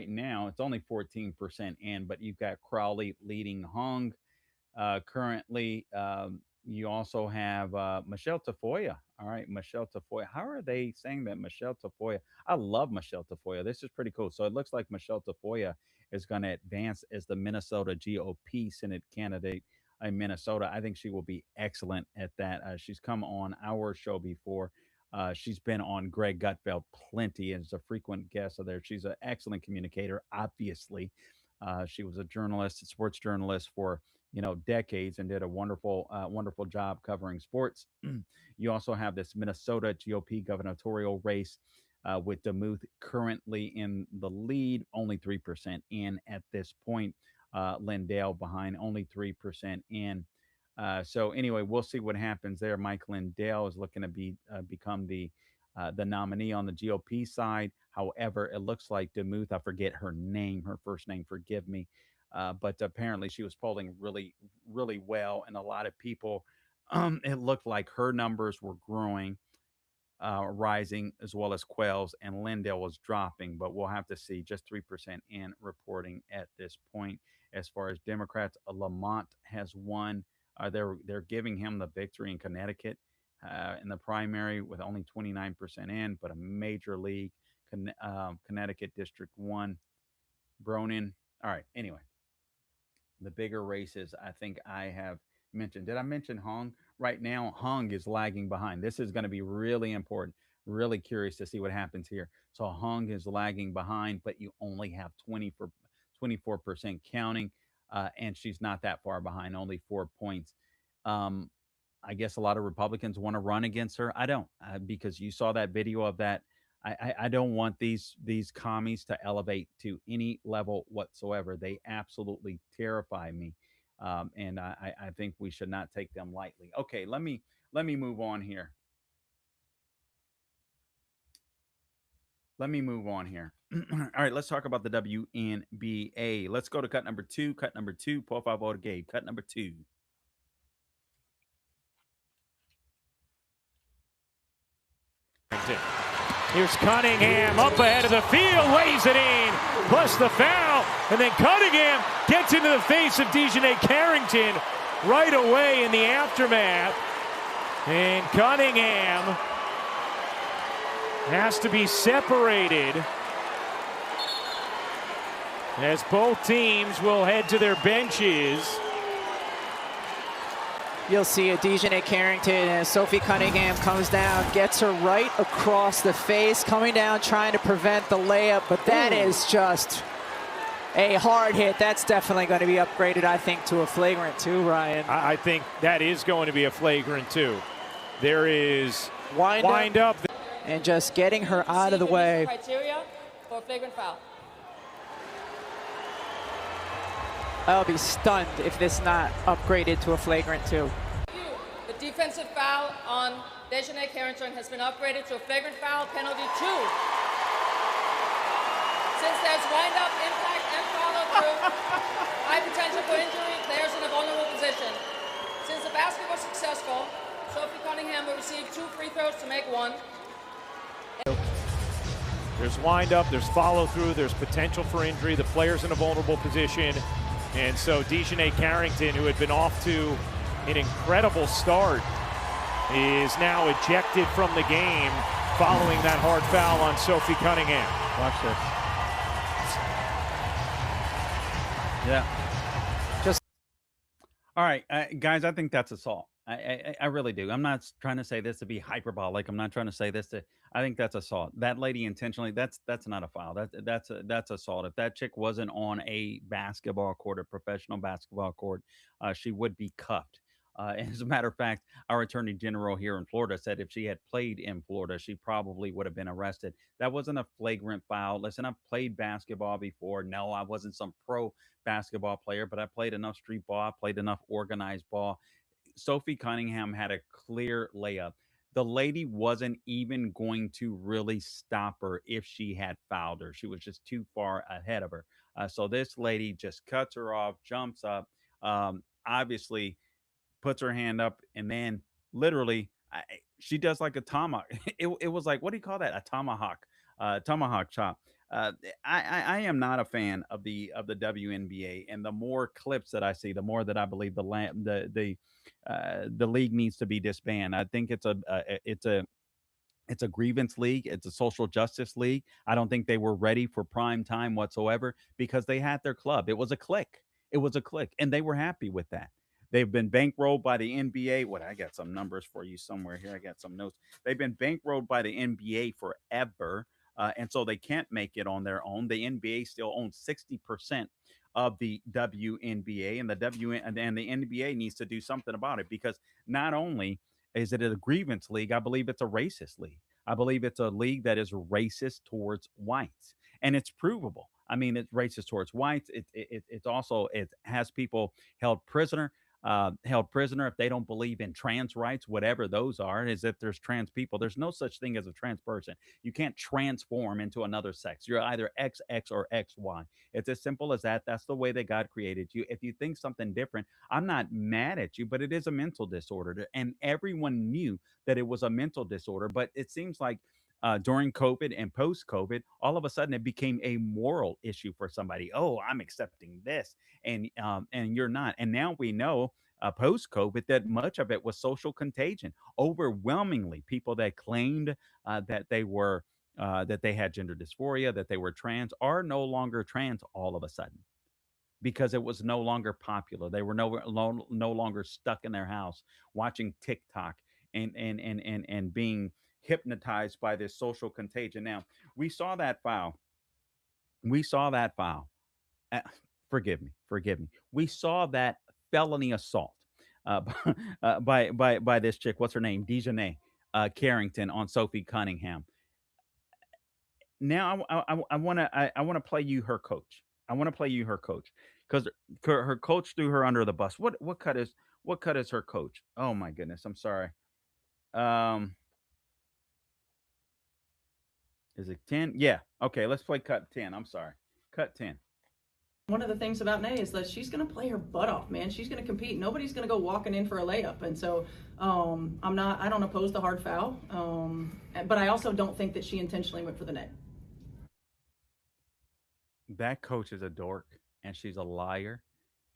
now it's only 14% in, but you've got Crowley leading Hong currently. You also have Michelle Tafoya. All right, Michelle Tafoya. How are they saying that? Michelle Tafoya. I love Michelle Tafoya. This is pretty cool. So it looks like Michelle Tafoya is going to advance as the Minnesota GOP Senate candidate in Minnesota. I think she will be excellent at that. She's come on our show before. She's been on Greg Gutfeld plenty and is a frequent guest of there. She's an excellent communicator, obviously. She was a journalist, a sports journalist for decades, and did a wonderful job covering sports. You also have this Minnesota GOP gubernatorial race with DeMuth currently in the lead, only 3% in at this point. Lindell behind, only 3% in. So anyway, we'll see what happens there. Mike Lindell is looking to become the nominee on the GOP side. However, it looks like DeMuth, I forget her name, her first name, forgive me. But apparently she was polling really, really well. And a lot of people, it looked like her numbers were growing, rising, as well as Quails, and Lindell was dropping. But we'll have to see. Just 3% in reporting at this point. As far as Democrats, Lamont has won. They're giving him the victory in Connecticut in the primary with only 29% in, but a major league, Connecticut District 1, Bronin. All right, anyway, the bigger races I think I have mentioned. Did I mention Hong? Right now, Hong is lagging behind. This is going to be really important. Really curious to see what happens here. So Hong is lagging behind, but you only have 24% counting. And she's not that far behind, only 4 points. I guess a lot of Republicans want to run against her. I don't, because you saw that video of that. I don't want these commies to elevate to any level whatsoever. They absolutely terrify me, and I think we should not take them lightly. Okay, let me move on here. All right, let's talk about the WNBA. Let's go to cut number two. Cut number two. Por favor, Gabe. Cut number two. Here's Cunningham up ahead of the field, lays it in, plus the foul, and then Cunningham gets into the face of DeJounte Carrington right away in the aftermath. And Cunningham has to be separated as both teams will head to their benches. You'll see a DeJounte Carrington as Sophie Cunningham comes down, gets her right across the face, coming down trying to prevent the layup, but that is just a hard hit. That's definitely going to be upgraded, I think, to a flagrant 2, Ryan. I think that is going to be a flagrant 2. There is wind up. And just getting her out of the way. Criteria for flagrant foul. I'll be stunned if this not upgraded to a flagrant 2. The defensive foul on DeJounte Carrington has been upgraded to a flagrant foul, penalty 2. Since there's wind up, impact, and follow through, high potential for injury, players in a vulnerable position. Since the basket was successful, Sophie Cunningham will receive 2 free throws to make 1. There's wind-up, there's follow-through, there's potential for injury. The player's in a vulnerable position. And so DiJonai Carrington, who had been off to an incredible start, is now ejected from the game following that hard foul on Sophie Cunningham. Watch this. Yeah. Just all right, guys. I think that's assault. I really do. I'm not trying to say this to be hyperbolic. I'm not trying to say this to. I think that's assault. That lady intentionally. That's not a foul. That's assault. If that chick wasn't on a basketball court, a professional basketball court, she would be cuffed. As a matter of fact, our attorney general here in Florida said if she had played in Florida, she probably would have been arrested. That wasn't a flagrant foul. Listen, I've played basketball before. No, I wasn't some pro basketball player, but I played enough street ball. I played enough organized ball. Sophie Cunningham had a clear layup. The lady wasn't even going to really stop her if she had fouled her. She was just too far ahead of her. So this lady just cuts her off, jumps up, obviously puts her hand up, and then literally she does like a tomahawk. It was like, what do you call that? A tomahawk chop. I am not a fan of the WNBA, and the more clips that I see, the more that I believe the league needs to be disbanded. I think it's a grievance league. It's a social justice league. I don't think they were ready for prime time whatsoever because they had their club. It was a clique. And they were happy with that. They've been bankrolled by the NBA. I got some numbers for you somewhere here. I got some notes. They've been bankrolled by the NBA forever. And so they can't make it on their own. The NBA still owns 60% of the WNBA, and the NBA needs to do something about it, because not only is it a grievance league, I believe it's a racist league. I believe it's a league that is racist towards whites, and it's provable. I mean, it's racist towards whites. It's also, it has people held prisoner if they don't believe in trans rights, whatever those are. Is if there's trans people, there's no such thing as a trans person. You can't transform into another sex. You're either XX or XY. It's as simple as that. That's the way that God created you. If you think something different, I'm not mad at you, but it is a mental disorder. And everyone knew that it was a mental disorder, but it seems like during COVID and post-COVID, all of a sudden it became a moral issue for somebody. Oh, I'm accepting this, and you're not. And now we know post-COVID that much of it was social contagion. Overwhelmingly, people that claimed that they were that they had gender dysphoria, that they were trans, are no longer trans all of a sudden, because it was no longer popular. They were no longer stuck in their house watching TikTok and being hypnotized by this social contagion. Now, we saw that foul. Forgive me. We saw that felony assault by this chick. What's her name? DiJonai Carrington on Sophie Cunningham. Now I want to play you her coach. I want to play you her coach, because her coach threw her under the bus. What cut is her coach? Oh my goodness, I'm sorry. Is it 10? Yeah. Okay, let's play cut 10. I'm sorry. Cut 10. One of the things about Nay is that she's going to play her butt off, man. She's going to compete. Nobody's going to go walking in for a layup. And so I don't oppose the hard foul. But I also don't think that she intentionally went for the net. That coach is a dork, and she's a liar,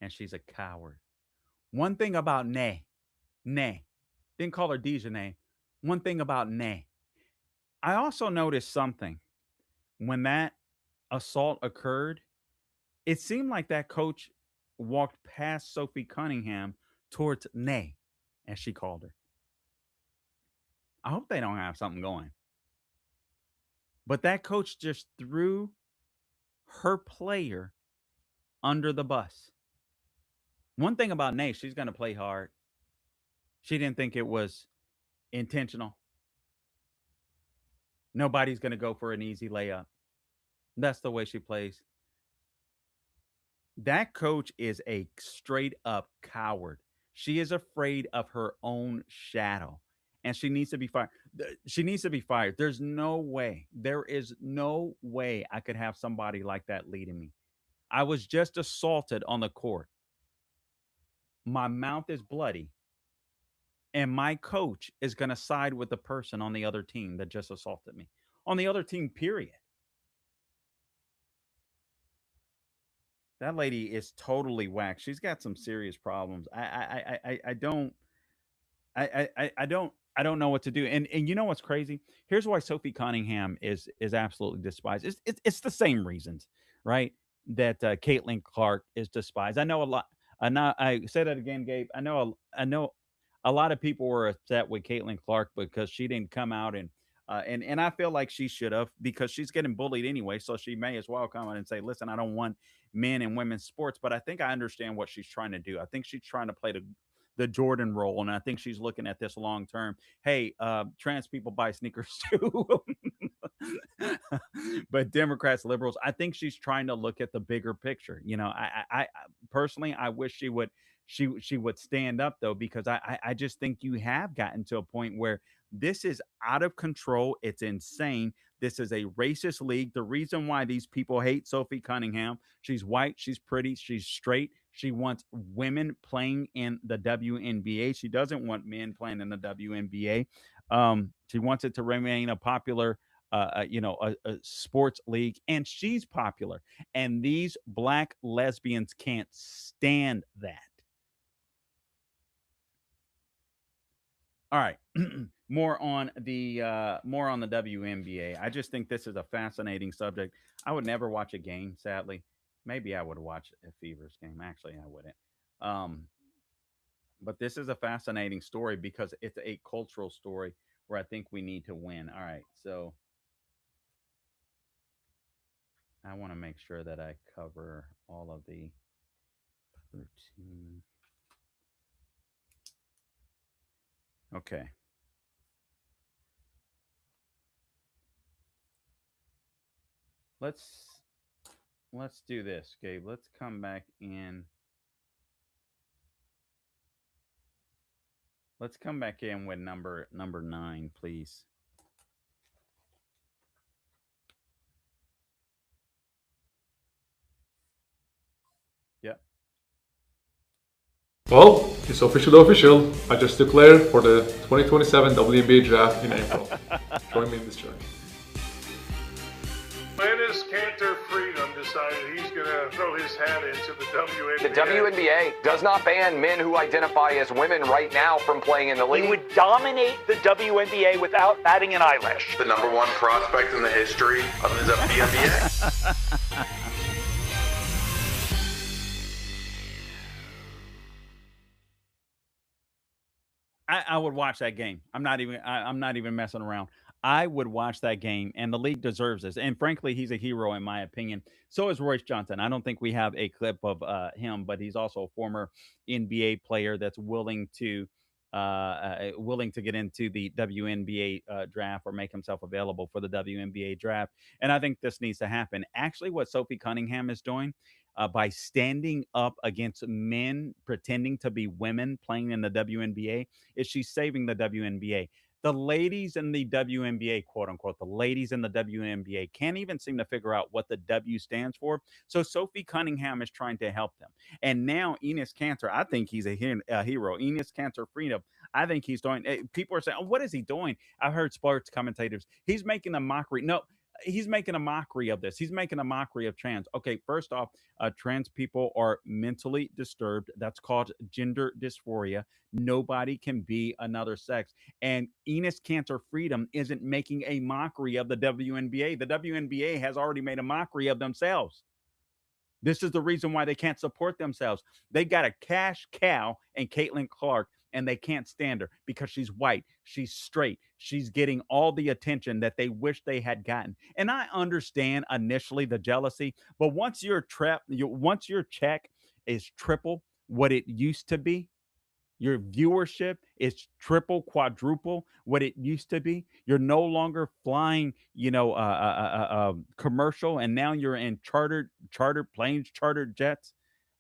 and she's a coward. One thing about Nay, didn't call her DiJonai. One thing about Nay. I also noticed something. When that assault occurred, it seemed like that coach walked past Sophie Cunningham towards Nay, as she called her. I hope they don't have something going. But that coach just threw her player under the bus. One thing about Nay, she's going to play hard. She didn't think it was intentional. Nobody's going to go for an easy layup. That's the way she plays. That coach is a straight up coward. She is afraid of her own shadow, and she needs to be fired. She needs to be fired. There is no way I could have somebody like that leading me. I was just assaulted on the court. My mouth is bloody. and my coach is going to side with the person on the other team that just assaulted me. On the other team, period. That lady is totally whacked. She's got some serious problems. I don't know what to do. And you know what's crazy? Here's why Sophie Cunningham is absolutely despised. It's the same reasons, right? That Caitlin Clark is despised. I know a lot. I say that again, Gabe. I know a lot of people were upset with Caitlin Clark because she didn't come out and I feel like she should have, because she's getting bullied anyway. So she may as well come out and say, "Listen, I don't want men and women's sports." But I think I understand what she's trying to do. I think she's trying to play the Jordan role, and I think she's looking at this long term. Hey, trans people buy sneakers too. But Democrats, liberals, I think she's trying to look at the bigger picture. You know, I personally, I wish she would stand up, though, because I just think you have gotten to a point where this is out of control. It's insane. This is a racist league. The reason why these people hate Sophie Cunningham: she's white, she's pretty, she's straight. She wants women playing in the WNBA. She doesn't want men playing in the WNBA. She wants it to remain a popular, a sports league, and she's popular. And these black lesbians can't stand that. All right. more on the WNBA. I just think this is a fascinating subject. I would never watch a game, sadly. Maybe I would watch a Fevers game. Actually, I wouldn't. But this is a fascinating story because it's a cultural story where I think we need to win. All right. So I want to make sure that I cover all of the 13. Okay. Let's do this, Gabe. Let's come back in. Let's come back in with number 9, please. Yep. Well, it's official. I just declared for the 2027 WNBA draft in April. Join me in this journey. Enes Kanter Freedom decided he's going to throw his hat into the WNBA. The WNBA does not ban men who identify as women right now from playing in the league. He would dominate the WNBA without batting an eyelash. The number one prospect in the history of the WNBA. I would watch that game. I'm not even messing around. I would watch that game, and the league deserves this. And frankly, he's a hero in my opinion. So is Royce Johnson. I don't think we have a clip of him, but he's also a former NBA player that's willing to get into the WNBA draft or make himself available for the WNBA draft. And I think this needs to happen. Actually, what Sophie Cunningham is doing by standing up against men pretending to be women playing in the WNBA is she's saving the WNBA. The ladies in the WNBA, quote unquote, the ladies in the WNBA can't even seem to figure out what the W stands for. So Sophie Cunningham is trying to help them. And now Enes Kanter, I think he's a hero. Enes Kanter Freedom, I think he's doing, people are saying, oh, what is he doing? I've heard sports commentators, he's making a mockery. No, he's making a mockery of this. He's making a mockery of trans. Okay, first off, trans people are mentally disturbed. That's called gender dysphoria. Nobody can be another sex. And Enes Kanter Freedom isn't making a mockery of the WNBA. The WNBA has already made a mockery of themselves. This is the reason why they can't support themselves. They got a cash cow in Caitlin Clark, and they can't stand her because she's white, she's straight, she's getting all the attention that they wish they had gotten. And I understand initially the jealousy, but once your check is triple what it used to be, your viewership is triple, quadruple what it used to be. You're no longer flying, commercial, and now you're in chartered planes, chartered jets.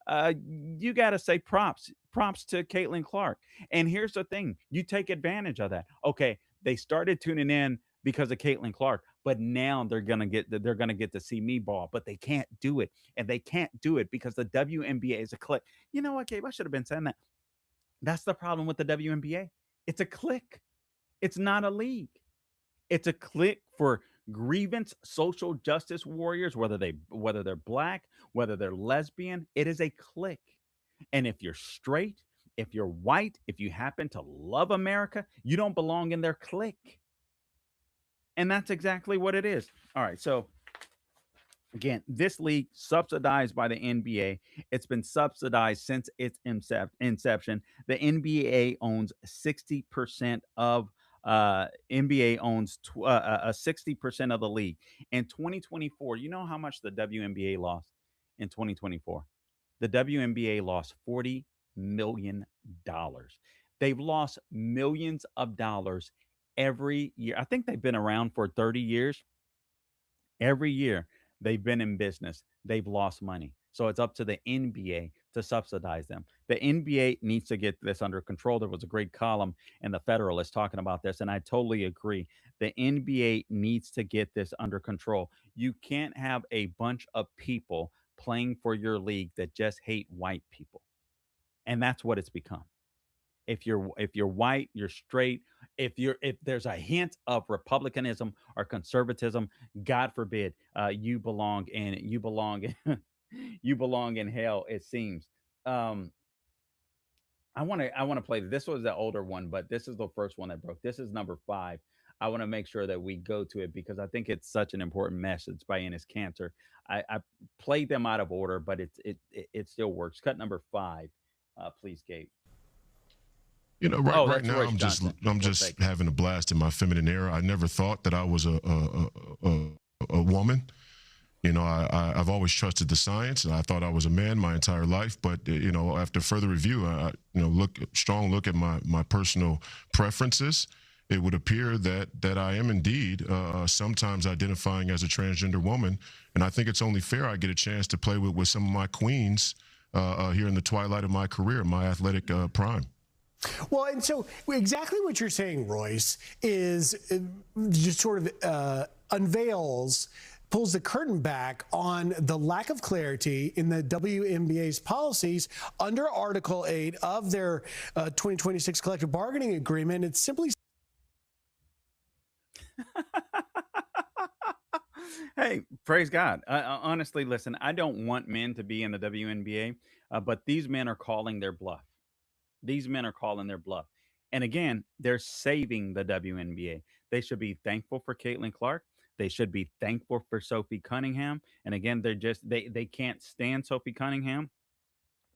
You got to say props to Caitlin Clark. And here's the thing: you take advantage of that. Okay, they started tuning in because of Caitlin Clark, but now they're gonna get to see me ball, but they can't do it, and they can't do it because the WNBA is a clique. You know what, Gabe? I should have been saying that. That's the problem with the WNBA. It's a clique. It's not a league. It's a clique for grievance social justice warriors, whether they're black, whether they're lesbian. It is a clique. And if you're straight, if you're white, if you happen to love America, you don't belong in their clique. And that's exactly what it is. All right, so again, this league subsidized by the NBA. It's been subsidized since its inception. The NBA owns 60% of NBA owns 60% of the league. In 2024, you know how much the WNBA lost in 2024? The WNBA lost $40 million. They've lost millions of dollars every year. I think they've been around for 30 years. Every year they've been in business, they've lost money. So it's up to the NBA to subsidize them. The NBA needs to get this under control. There was a great column in the Federalist talking about this, and I totally agree. The NBA needs to get this under control. You can't have a bunch of people playing for your league that just hate white people. And that's what it's become. If you're white, you're straight. If there's a hint of republicanism or conservatism, God forbid, you belong in you belong in hell. It seems. I want to play. This was the older one, but this is the first one that broke. This is number 5. I want to make sure that we go to it because I think it's such an important message by Enes Kanter. I played them out of order, but it still works. Cut number 5, please, Gabe. You know, right now I'm just having a blast in my feminine era. I never thought that I was a woman. You know, I've always trusted the science, and I thought I was a man my entire life. But you know, after further review, strong look at my personal preferences, it would appear that I am indeed sometimes identifying as a transgender woman, and I think it's only fair I get a chance to play with some of my queens here in the twilight of my career, my athletic prime. Well, and so exactly what you're saying, Royce, is just sort of pulls the curtain back on the lack of clarity in the WNBA's policies under Article 8 of their 2026 collective bargaining agreement. It's simply... Hey, praise God. Honestly, listen, I don't want men to be in the WNBA, but these men are calling their bluff. These men are calling their bluff. And again, they're saving the WNBA. They should be thankful for Caitlin Clark. They should be thankful for Sophie Cunningham. And again, they can't stand Sophie Cunningham.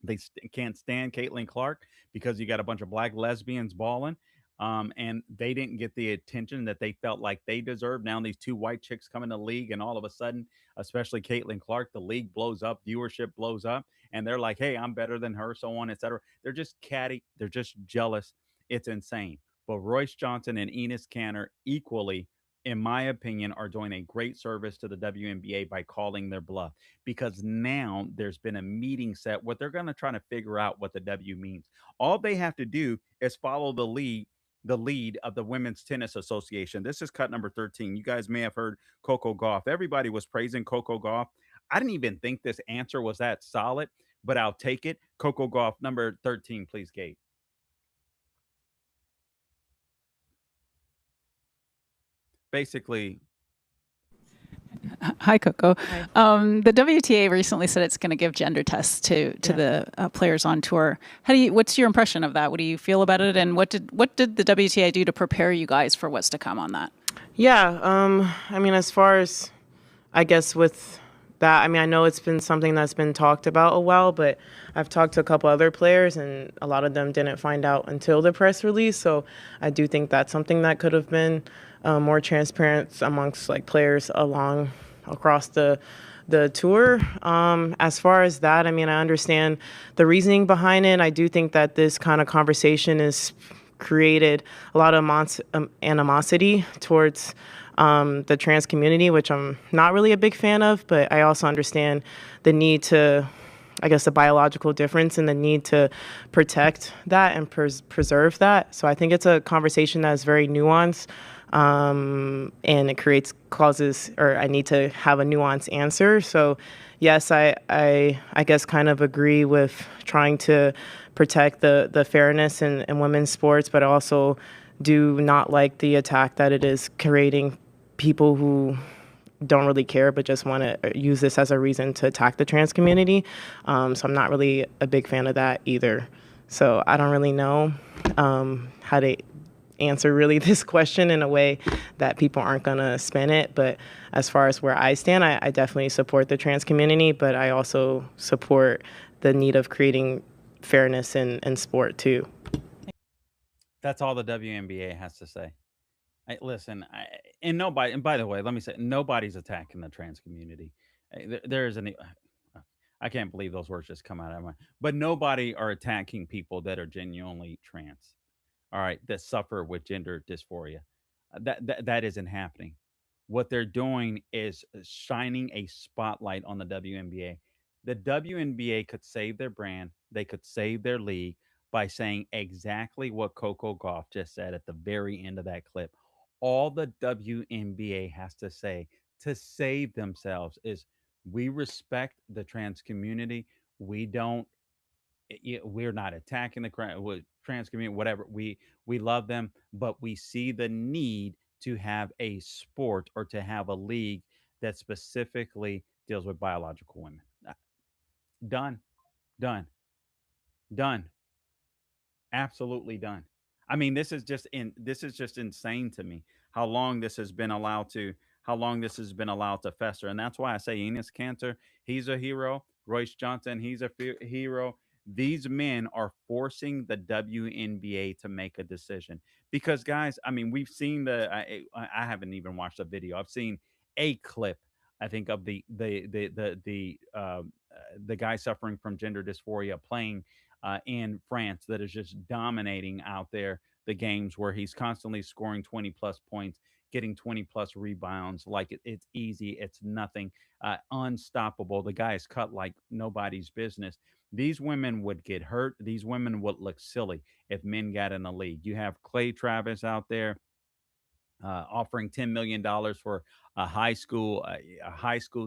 They can't stand Caitlin Clark because you got a bunch of black lesbians balling. And they didn't get the attention that they felt like they deserved. Now these 2 white chicks come in the league, and all of a sudden, especially Caitlin Clark, the league blows up, viewership blows up, and they're like, hey, I'm better than her, so on, etc. They're just catty. They're just jealous. It's insane. But Royce Johnson and Enes Kanter equally, in my opinion, are doing a great service to the WNBA by calling their bluff, because now there's been a meeting set where they're going to try to figure out what the W means. All they have to do is follow the lead of the Women's Tennis Association. This is cut number 13. You guys may have heard Coco Gauff. Everybody was praising Coco Gauff. I didn't even think this answer was that solid, but I'll take it. Coco Gauff, number 13, please, Gabe. Basically, Hi, Coco. The WTA recently said it's going to give gender tests to the players on tour. What's your impression of that? What do you feel about it? And what did the WTA do to prepare you guys for what's to come on that? Yeah, I mean, as far as, I guess with that, I mean, I know it's been something that's been talked about a while, but I've talked to a couple other players, and a lot of them didn't find out until the press release. So I do think that's something that could have been more transparent amongst like players across the tour. As far as that, I mean, I understand the reasoning behind it. I do think that this kind of conversation has created a lot of animosity towards the trans community, which I'm not really a big fan of, but I also understand the need to, I guess, the biological difference and the need to protect that and preserve that. So I think it's a conversation that is very nuanced. And it creates clauses, or I need to have a nuanced answer. So yes, I guess kind of agree with trying to protect the fairness in women's sports, but I also do not like the attack that it is creating people who don't really care but just want to use this as a reason to attack the trans community. So I'm not really a big fan of that either. So I don't really know how to answer really this question in a way that people aren't going to spin it. But as far as where I stand, I definitely support the trans community, but I also support the need of creating fairness in sport too. That's all the WNBA has to say. And nobody, and by the way, let me say, nobody's attacking the trans community. There isn't. I can't believe those words just come out of my mouth. But nobody are attacking people that are genuinely trans. All right, that suffer with gender dysphoria. That isn't happening. What they're doing is shining a spotlight on the WNBA. The WNBA could save their brand. They could save their league by saying exactly what Coco Gauff just said at the very end of that clip. All the WNBA has to say to save themselves is, we respect the trans community. We're not attacking the trans community, whatever. We love them, but we see the need to have a sport or to have a league that specifically deals with biological women. Done. Absolutely done. I mean, this is just insane to me how long this has been allowed to fester. And that's why I say Enes Kanter, he's a hero. Royce Johnson, he's a hero. These men are forcing the WNBA to make a decision because, guys, I mean, we've seen I haven't even watched a video. I've seen a clip, I think, of the guy suffering from gender dysphoria playing in France that is just dominating out there the games, where he's constantly scoring 20 plus points, getting 20 plus rebounds like it's easy, it's nothing, unstoppable. The guy is cut like nobody's business. These women would get hurt. These women would look silly if men got in the league. You have Clay Travis out there offering $10 million for a high school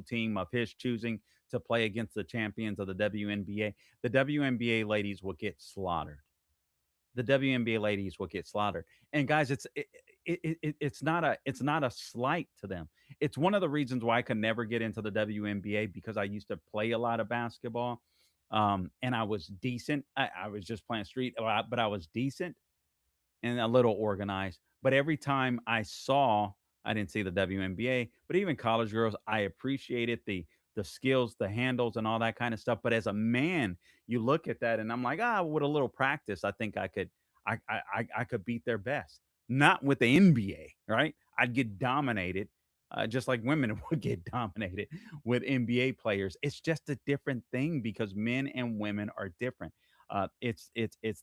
team of his choosing to play against the champions of the WNBA. The WNBA ladies will get slaughtered. And guys, it's not a slight to them. It's one of the reasons why I could never get into the WNBA, because I used to play a lot of basketball, and I was decent. I was just playing street, but I was decent and a little organized. But every time I didn't see the WNBA, but even college girls, I appreciated the skills, the handles, and all that kind of stuff. But as a man, you look at that and I'm like, with a little practice, I think I could beat their best. Not with the NBA, right? I'd get dominated, just like women would get dominated with NBA players. It's just a different thing because men and women are different. It's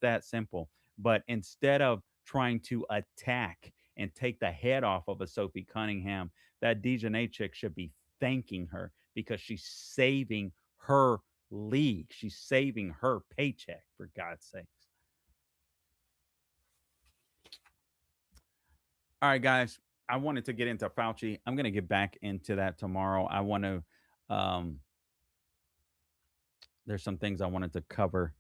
that simple. But instead of trying to attack and take the head off of a Sophie Cunningham, that DiJonai chick should be thanking her, because she's saving her league. She's saving her paycheck, for God's sakes. All right, guys, I wanted to get into Fauci. I'm going to get back into that tomorrow. I want to, there's some things I wanted to cover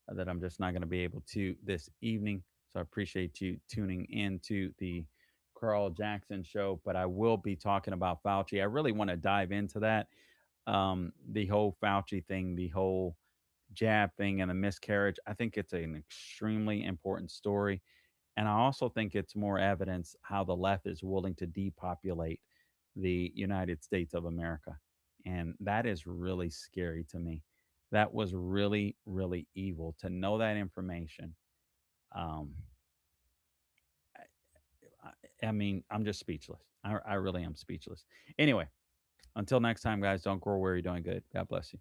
that I'm just not going to be able to this evening. So I appreciate you tuning in to the Carl Jackson show, but I will be talking about Fauci. I really want to dive into that. The whole Fauci thing, the whole jab thing and the miscarriage. I think it's an extremely important story. And I also think it's more evidence how the left is willing to depopulate the United States of America. And that is really scary to me. That was really, really evil to know that information. I mean, I'm just speechless. I really am speechless. Anyway, until next time, guys, don't grow weary doing good. God bless you.